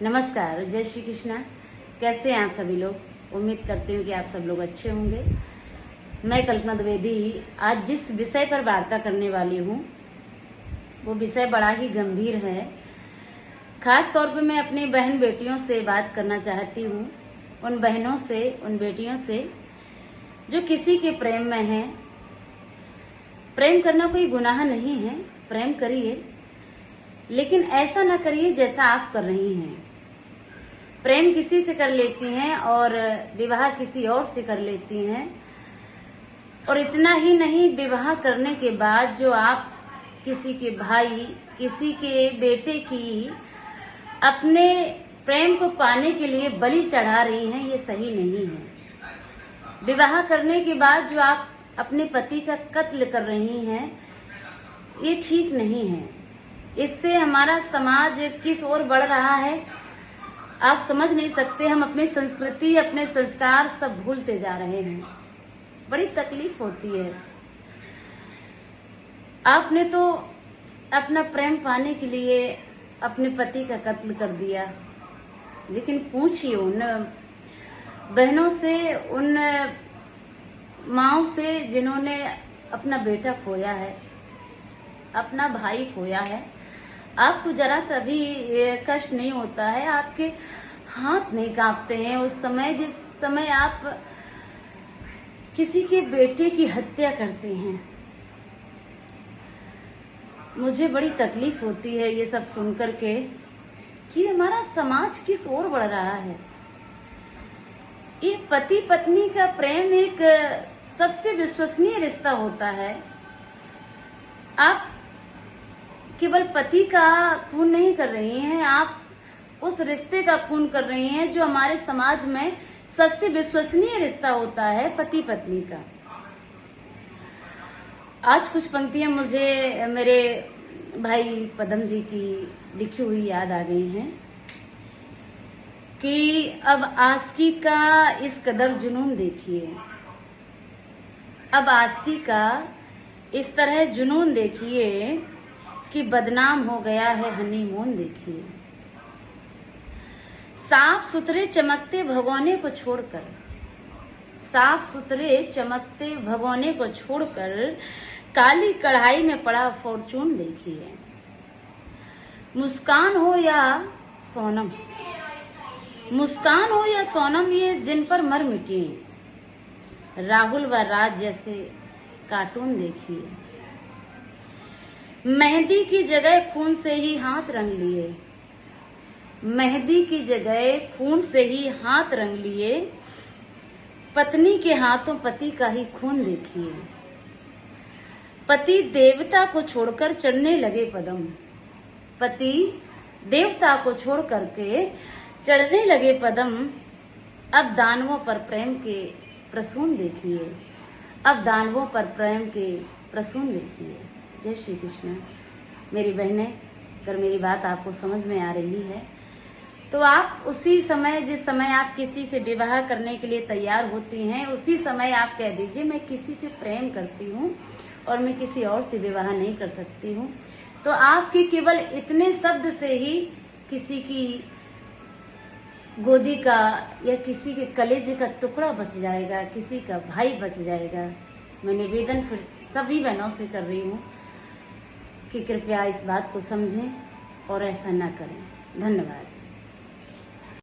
नमस्कार, जय श्री कृष्णा। कैसे हैं आप सभी लोग? उम्मीद करती हूँ कि आप सब लोग अच्छे होंगे। मैं कल्पना द्विवेदी आज जिस विषय पर वार्ता करने वाली हूँ वो विषय बड़ा ही गंभीर है। खास तौर पे मैं अपनी बहन बेटियों से बात करना चाहती हूँ, उन बहनों से, उन बेटियों से जो किसी के प्रेम में हैं। प्रेम करना कोई गुनाह नहीं है, प्रेम करिए, लेकिन ऐसा ना करिए जैसा आप कर रही हैं। प्रेम किसी से कर लेती हैं और विवाह किसी और से कर लेती हैं, और इतना ही नहीं, विवाह करने के बाद जो आप किसी के भाई, किसी के बेटे की अपने प्रेम को पाने के लिए बलि चढ़ा रही हैं, ये सही नहीं है। विवाह करने के बाद जो आप अपने पति का कत्ल कर रही हैं, ये ठीक नहीं है। इससे हमारा समाज किस ओर बढ़ रहा है आप समझ नहीं सकते। हम अपनी संस्कृति, अपने संस्कार सब भूलते जा रहे हैं। बड़ी तकलीफ होती है। आपने तो अपना प्रेम पाने के लिए अपने पति का कत्ल कर दिया, लेकिन पूछिए उन बहनों से, उन माँओं से जिन्होंने अपना बेटा खोया है, अपना भाई खोया है। आपको जरा सा भी कष्ट नहीं होता है? आपके हाथ नहीं कांपते हैं उस समय जिस समय आप किसी के बेटे की हत्या करते हैं? मुझे बड़ी तकलीफ होती है ये सब सुनकर के कि हमारा समाज किस ओर बढ़ रहा है। ये पति पत्नी का प्रेम एक सबसे विश्वसनीय रिश्ता होता है। आप केवल पति का खून नहीं कर रही हैं, आप उस रिश्ते का खून कर रही हैं जो हमारे समाज में सबसे विश्वसनीय रिश्ता होता है, पति पत्नी का। आज कुछ पंक्तियां मुझे मेरे भाई पदम जी की लिखी हुई याद आ गई हैं कि अब आशिकी का इस कदर जुनून देखिए, अब आशिकी का इस तरह जुनून देखिए कि बदनाम हो गया है हनीमून देखिए। साफ सुथरे चमकते भगोने को छोड़कर, साफ सुथरे चमकते भगोने को छोड़कर काली कढ़ाई में पड़ा फॉर्चून देखिए। मुस्कान हो या सोनम, मुस्कान हो या सोनम, ये जिन पर मर मिटी, राहुल व राज जैसे कार्टून देखिए। मेहंदी की जगह खून से ही हाथ रंग लिए, मेहंदी की जगह खून से ही हाथ रंग लिए। पत्नी के हाथों पति का ही खून देखिए। पति देवता को छोड़कर चढ़ने लगे पदम, पति देवता को छोड़ करके चढ़ने लगे पदम। अब दानवों पर प्रेम के प्रसून देखिए, अब दानवों पर प्रेम के प्रसून देखिए। जय श्री कृष्ण। मेरी बहनें, अगर मेरी बात आपको समझ में आ रही है तो आप उसी समय, जिस समय आप किसी से विवाह करने के लिए तैयार होती हैं, उसी समय आप कह दीजिए मैं किसी से प्रेम करती हूँ और मैं किसी और से विवाह नहीं कर सकती हूँ। तो आपके केवल इतने शब्द से ही किसी की गोदी का या किसी के कलेजे का टुकड़ा बच जाएगा, किसी का भाई बच जाएगा। मैं निवेदन फिर सभी बहनों से कर रही हूँ कि कृपया इस बात को समझें और ऐसा न करें। धन्यवाद।